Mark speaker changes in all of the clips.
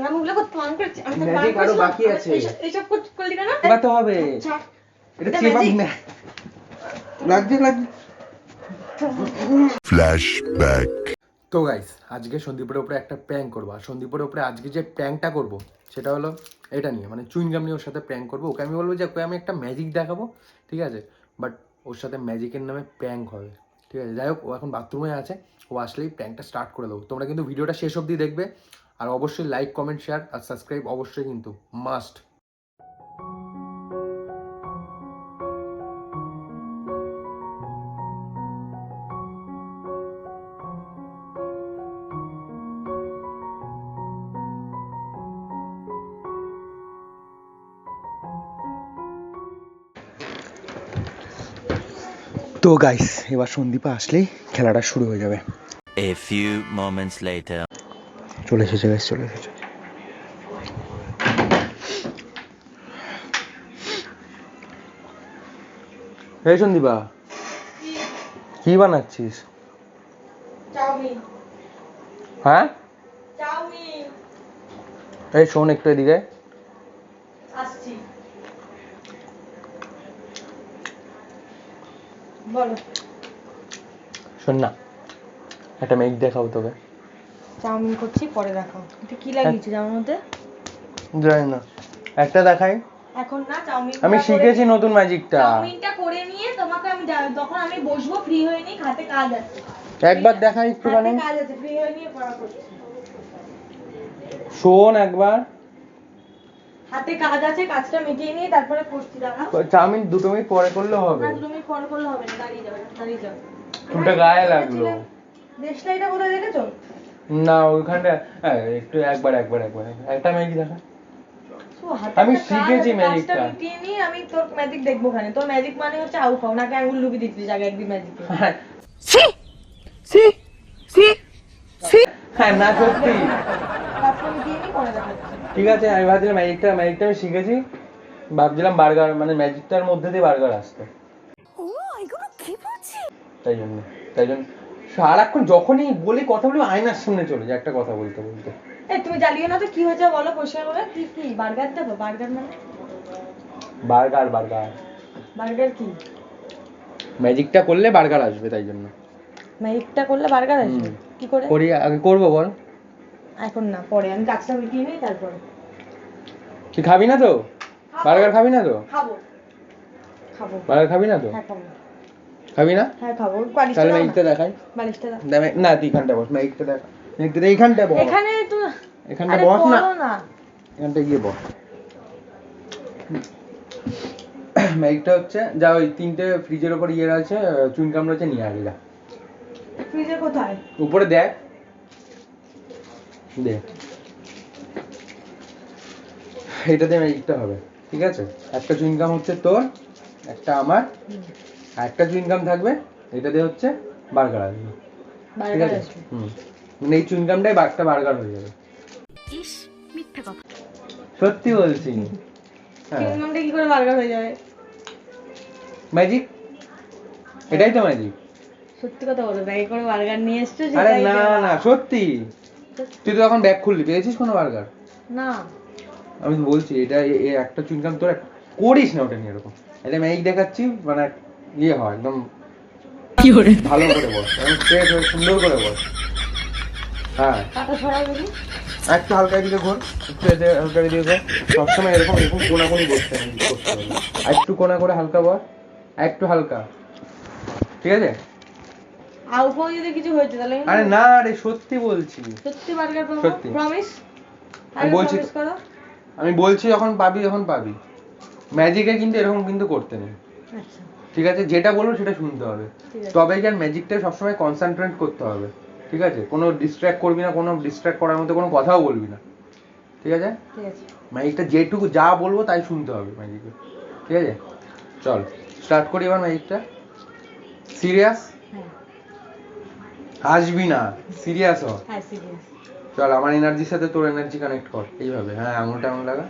Speaker 1: আমি ওগুলো করতে মান করছি আমি
Speaker 2: ম্যাজিক আরো বাকি আছে
Speaker 1: এইসব করলি কেন
Speaker 2: করতে হবে এটা ম্যাজিক না লাগছে ফ্ল্যাশব্যাক। তো গাইস আজকে সন্দীপের উপরে একটা প্র্যাঙ্ক করবো আর সন্দীপের উপরে আজকে যে প্র্যাঙ্কটা করবো সেটা হলো এটা নিয়ে মানে চুইংগাম নিয়ে ওর সাথে প্র্যাঙ্ক করবো। ওকে আমি বলবো যে ওকে আমি একটা ম্যাজিক দেখাবো, ঠিক আছে, বাট ওর সাথে ম্যাজিকের নামে প্র্যাঙ্ক হবে, ঠিক আছে। যাই হোক ও এখন বাথরুমে আছে, ও আসলেই প্র্যাঙ্কটা স্টার্ট করে দেবো। তোমরা কিন্তু ভিডিওটা শেষ অবধি দেখবে আর অবশ্যই লাইক কমেন্ট শেয়ার আর সাবস্ক্রাইব অবশ্যই কিন্তু মাস্ট। তো গাইস এবার সন্দীপা আসলেই খেলাটা শুরু হয়ে যাবে।
Speaker 3: A few moments later.
Speaker 2: চলে এসেছে গাইস, চলে এসেছে। এই সন্দীপা কি বানাচ্ছিস?
Speaker 1: চাউমিন।
Speaker 2: হ্যাঁ
Speaker 1: চাউমিন
Speaker 2: এই শোন একটু এদিকে।
Speaker 1: আসছি বলো।
Speaker 2: শোন না, একটা মেঘ দেখাও তোকে।
Speaker 1: চাউমিন করছি পরে দেখাও। এটা কি লাগিয়েছিস আমার মধ্যে?
Speaker 2: জানি না, একটা দেখাই
Speaker 1: এখন না। চাউমিন
Speaker 2: আমি শিখেছি নতুন ম্যাজিকটা।
Speaker 1: চাউমিনটা করে নিয়ে তোমাকে আমি তখন আমি বসবো, ফ্রি হয়ে নি, হাতে কাজ আছে।
Speaker 2: একবার দেখাই একটুখানি।
Speaker 1: কাজ আছে, ফ্রি হয়ে নিয়ে পড়া করছি।
Speaker 2: শোন একবার,
Speaker 1: হাতে কাজ আছে, কাজটা মিটিয়ে নিয়ে তারপরে করছি। দাঁড়াও।
Speaker 2: চাউমিন 2 মিনিট পরে করলে হবে
Speaker 1: না 2 মিনিট পরে করলে হবে না, দাঁড়িয়ে যাও, দাঁড়িয়ে যাও।
Speaker 2: চুলটা গায়ে লাগলো।
Speaker 1: দেশলাইটা কোথায় দেখেছো?
Speaker 2: না ওইখানটা একটু একবার একটা ম্যাজিক দেখা। আমি শিখেছি ম্যাজিকটা।
Speaker 1: মিটিয়ে নিয়ে আমি তোর ম্যাজিক দেখবো ওখানে। তোর ম্যাজিক মানে হচ্ছে আউ খাও, নাকি আঙুল লুকিয়ে দিচ্ছিস আগে একদিন ম্যাজিকে।
Speaker 2: হ্যাঁ না সত্যি
Speaker 1: তারপরে মিটিয়ে নিয়ে পরে দেখাচ্ছি।
Speaker 2: ঠিক আছে। আমি ভাবছিলাম ম্যাজিকটা আমি শিখেছি, ভাবছিলাম বার্গার মানে ম্যাজিকটার মধ্যে দিয়ে বার্গার আসতো। তাই জন্য সারাক্ষণ যখনই বলি কথা বলি আয়নার সামনে চলে যায় একটা কথা বলতে।
Speaker 1: এই তুমি জ্বালিয়ে না তো, কি হয়েছে বলো পরিষ্কার করে। কি বার্গার দেবো? বার্গার মানে বার্গার কি?
Speaker 2: ম্যাজিকটা করলে বার্গার আসবে, তাই জন্য
Speaker 1: ম্যাজিকটা করলে বার্গার আসবে। কি করে
Speaker 2: করি আগে করবো বল?
Speaker 1: এখন না, পরে। আমি কাজটা মিটিয়ে নিই তারপরে।
Speaker 2: তুই খাবি না তো বার্গার? খাবি না তো?
Speaker 1: খাবো
Speaker 2: বার্গার খাবি না তো?
Speaker 1: হ্যাঁ খাবো।
Speaker 2: খাবি না?
Speaker 1: হ্যাঁ খাবো।
Speaker 2: তাহলে ম্যাজিকটা দেখাই।
Speaker 1: বালিশটা দাও
Speaker 2: না তুই এখানটা বস, ম্যাজিকটা দেখা। ম্যাজিকটা এইখানটা বস।
Speaker 1: এখানে তো
Speaker 2: এখানটা বস না, এখানটা গিয়ে বস। ম্যাজিকটা হচ্ছে যা ওই 3টে ফ্রিজের উপর ইয়ে আছে, চুইংগাম রয়েছে, নিয়ে আগে যা।
Speaker 1: ফ্রিজে কোথায়?
Speaker 2: উপরে দেখ, দেখ এইটাতে ম্যাজিকটা হবে, ঠিক আছে। একটা চুইংগাম হচ্ছে তোর, একটা আমার, আর একটা চুইংগাম থাকবে, এটাতে হচ্ছে বার্গার আসবে, ঠিক আছে। মানে এই চুইংগামটাই একটা বার্গার হয়ে যাবে।
Speaker 1: ইস মিথ্যা কথা।
Speaker 2: সত্যি বলছি।
Speaker 1: চুইংগামটা কি করে বার্গার হয়ে যাবে?
Speaker 2: ম্যাজিক, এটাই তো ম্যাজিক।
Speaker 1: সত্যি কথা বলো, ব্যাগে করে বার্গার নিয়ে এসছো?
Speaker 2: আরে না সত্যি। তুই তো এখন ব্যাগ খুললি, পেয়েছিস কোনো বার্গার?
Speaker 1: না
Speaker 2: আমি বলছি এটা একটা চুইংগাম তোর করিস না, ওটা নিয়ে এরকম। এটা ম্যাজিক দেখাচ্ছি, মানে ইয়ে হয় একদম ভালো করে বস, সুন্দর করে বস। হ্যাঁ একটু হালকা দিকে ঘোর, একটু হালকা দিকে ঘোর। সবসময় এরকম কোনাকুনি বসতে হবে। আর একটু কোনা করে হালকা বস, একটু হালকা, ঠিক আছে।
Speaker 1: আউফাও যদি কিছু হয়েছে তাহলে?
Speaker 2: আরে না রে সত্যি বলছি।
Speaker 1: সত্যি বার্গার পাবো?
Speaker 2: সত্যি
Speaker 1: প্রমিস?
Speaker 2: আমি বলছি, আমি বলছি যখন পাবি। ম্যাজিকে কিন্তু এরকম কিন্তু করতে নেই,
Speaker 1: আচ্ছা
Speaker 2: ঠিক আছে। যেটা বলবো সেটা শুনতে হবে, তবে কি আর ম্যাজিকটা সবসময় কনসেন্ট্রেট করতে হবে, ঠিক আছে। কোনো ডিস্ট্র্যাক্ট করবি না, কোনো ডিস্ট্র্যাক্ট করার মতো কোনো কথাও বলবি না, ঠিক আছে। ম্যাজিকটা যেটুকু যা বলবো তাই শুনতে হবে ম্যাজিকে, ঠিক আছে। চল স্টার্ট করি এবার ম্যাজিকটা। সিরিয়াস? আসবি না, সিরিয়াস হ।
Speaker 1: হ্যাঁ সিরিয়াস।
Speaker 2: চল আমার এনার্জির সাথে তোর এনার্জি কানেক্ট কর, এইভাবে। হ্যাঁ আঙুলটা এমন লাগা।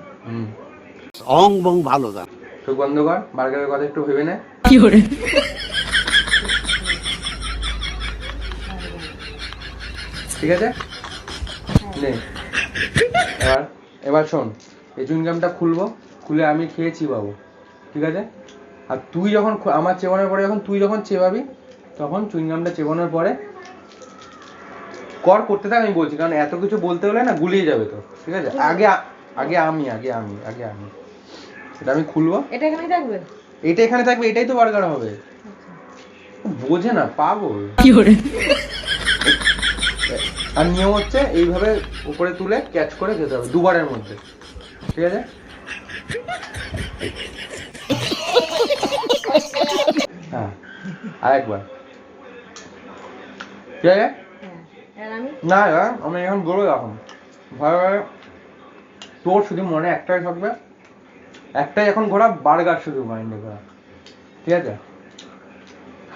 Speaker 3: অং বং ভালো দা।
Speaker 2: চোখ বন্ধ কর, বার্গারের কথা একটু ভেবে নে।
Speaker 1: কি করে?
Speaker 2: ঠিক আছে নে। এবার শোন, এই চুইংগামটা খুলবো, খুলে আমি খেয়ে চিবাবো, ঠিক আছে? আর তুই যখন আমার চেবানোর পরে যখন তুই যখন চেবাবি, তখন চুইংগামটা চেবানোর পরে করতে থাক, আমি বলছি, কারণ এত কিছু বলতে হলে না গুলিয়ে যাবে তো, ঠিক আছে? আগে আমি এটা আমি খুলবো,
Speaker 1: এটা এখানেই থাকবে?
Speaker 2: এটা এখানে থাকবে, এটাই তো বার্গার হবে। বোঝে না, পাগল। আর নিয়ম হচ্ছে এইভাবে উপরে তুলে ক্যাচ করে খেতে হবে 2 বারের মধ্যে, ঠিক আছে? হ্যাঁ, আরেকবার, ঠিক আছে?
Speaker 1: আর আমি
Speaker 2: না আমি এখন বলবো, এখন ভালোভাবে তোর শুধু মনে একটাই থাকবে, একটাই এখন ঘোরা, বার্গার শুধু মাইন্ডে ঘোরা, ঠিক আছে?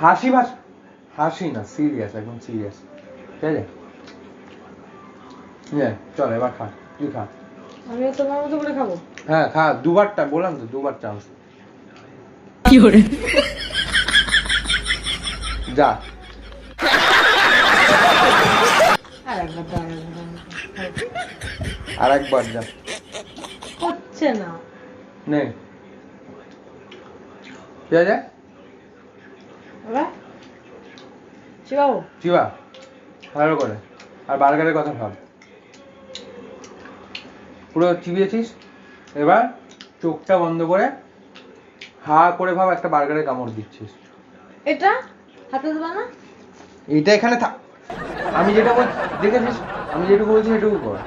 Speaker 2: হাসি না, সিরিয়াস, একদম সিরিয়াস, ঠিক আছে? চল এবার খা, তুই খা।
Speaker 1: আমি তোমার মতো করে খাবো?
Speaker 2: হ্যাঁ খা, 2বারটা বললাম তো, 2বার চান্স। যা, আর একবার যা,
Speaker 1: হচ্ছে না।
Speaker 2: নে, ঠিক আছে?
Speaker 1: বাবা শিবাবু,
Speaker 2: চিবা ভালো করে, আর বার্গারের কথা ভাব, পুরো চিবিয়েছিস, এবার চোখটা বন্ধ করে হা করে ভাব একটা বার্গারে কামড় দিচ্ছিস।
Speaker 1: এটা হাতে দেবা না?
Speaker 2: এইটা এখানে থাক, আমি যেটা বলছি দেখেছিস, আমি যেটুকু বলছি সেটুকু কর।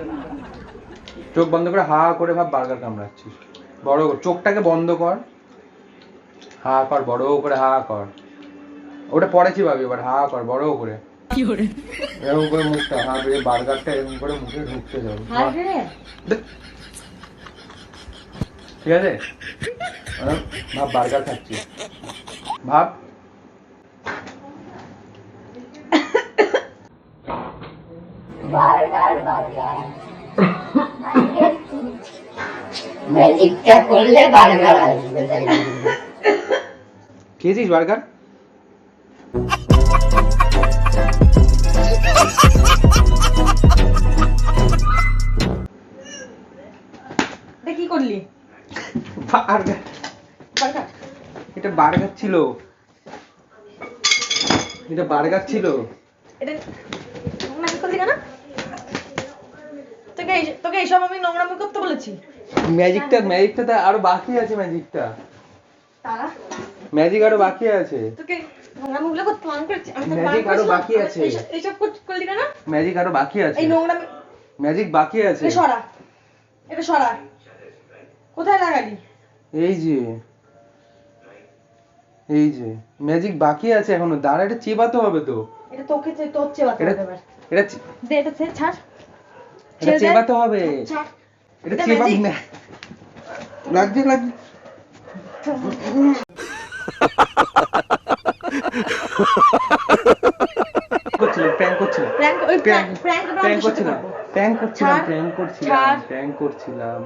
Speaker 2: চোখ বন্ধ করে হা করে ভাব বার্গার কামড়াচ্ছিস, বড় কর, চোখটাকে বন্ধ কর, হা কর, বড় করে হা কর, ওটা পরে চিবাবি, এবার হা কর বড় করে, এরকম করে মুখটা হা দিয়ে বার্গারটা এরকম করে মুখে ঢুকতে যাবে, ঠিক আছে? ভাব বার্গার খাচ্ছিস, ভাব।
Speaker 4: ম্যাজিকটা করলে বার্গার আসবে।
Speaker 2: খেয়েছিস বার্গার?
Speaker 1: এটা কি করলি?
Speaker 2: Burger,
Speaker 1: burger?
Speaker 2: এটা বার্গার ছিল, এটা বার্গার ছিল।
Speaker 1: এটা নোংরামি করলি কেন? তোকে এইসব আমি নোংরামি করতে বলেছি?
Speaker 2: ম্যাজিকটা তো আরো বাকি আছে,
Speaker 1: তারা
Speaker 2: ম্যাজিক আরো বাকি আছে,
Speaker 1: তোকে নোংরামিগুলো করতে বারণ করেছি? আমি তো
Speaker 2: ম্যাজিক
Speaker 1: বারণ
Speaker 2: আরো
Speaker 1: করেছিলাম।
Speaker 2: বাকি আছে,
Speaker 1: এইসব করলি কেন?
Speaker 2: ম্যাজিক আরো বাকি আছে,
Speaker 1: এই নোংরামি,
Speaker 2: ম্যাজিক বাকি আছে।
Speaker 1: এটা সরা, এটা সরা। কোথায় লাগালি?
Speaker 2: এই যে ম্যাজিক বাকি আছে এখনো, দাঁড়া, এটা চেবাতে হবে তো।
Speaker 1: এটা তোর চেবাতে হবে এবার।
Speaker 2: এটা
Speaker 1: দে, এটা ছাড়।
Speaker 2: এটা চেবাতে হবে,
Speaker 1: ছাড়।
Speaker 2: এটা
Speaker 1: এটা
Speaker 2: চেবাতে
Speaker 1: magic।
Speaker 2: না, লাগছে প্র্যাঙ্ক করছিলাম,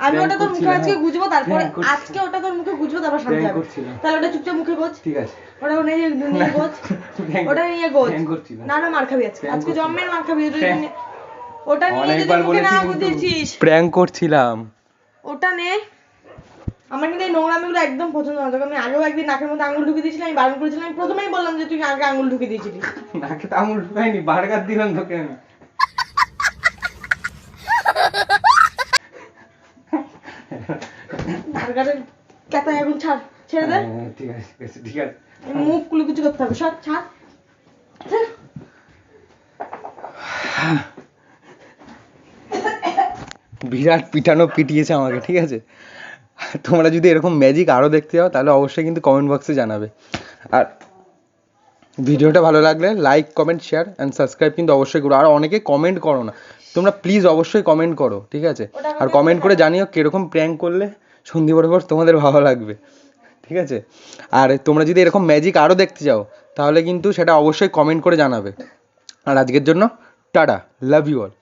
Speaker 1: আমি ওটা তোর মুখে আজকে গুজবো, তারপরে আজকে ওটা তোর মুখে গুজবো, তারপর শান্তি হবে। তাহলে ওটা চুপচাপ মুখে গোজ,
Speaker 2: ঠিক আছে?
Speaker 1: ওটা নিয়ে গোজ, ওটা নিয়ে গোজ। না মার খাবি আজকে জন্মের মার খাবি। ওটা নিয়ে যদি মুখে না গুজেছিস,
Speaker 2: প্র্যাঙ্ক করছিলাম।
Speaker 1: ওটা নে। আমার কিন্তু এই নোংরামিগুলো একদম পছন্দ না। তোকে আমি আগেও একদিন নাকের মধ্যে আঙুল ঢুকিয়ে দিয়েছিলাম, আমি বারণ করেছিলাম। আমি প্রথমেই বললাম যে তুই আগে আঙুল ঢুকিয়ে দিয়েছিলি।
Speaker 2: নাকে তো আঙুল ঢুকাইনি, বার্গার দিলাম তোকে আমি।
Speaker 1: বার্গারের কেতায় এখন ছেড়ে দে।
Speaker 2: ঠিক আছে
Speaker 1: মুখ কুলুকুচি করতে হবে, সব ছাড়।
Speaker 2: বিরাট পিটিয়েছে আমাকে, ঠিক আছে? তোমরা যদি এরকম ম্যাজিক আরো দেখতে চাও তাহলে অবশ্যই কিন্তু কমেন্ট বক্সে জানাবে। আর ভিডিওটা ভালো লাগলে like, comment, share and subscribe কিন্তু অবশ্যই করো। আর অনেকে কমেন্ট করো না, তোমরা প্লিজ অবশ্যই কমেন্ট করো, ঠিক আছে? আর কমেন্ট করে জানিও কিরকম প্র্যাঙ্ক করলে সন্দীপ বরাবর তোমাদের ভালো লাগবে, ঠিক আছে? আর তোমরা যদি এরকম ম্যাজিক আরো দেখতে চাও তাহলে কিন্তু সেটা অবশ্যই কমেন্ট করে জানাবে। আর আজকের জন্য টাটা, লাভ ইউ অল।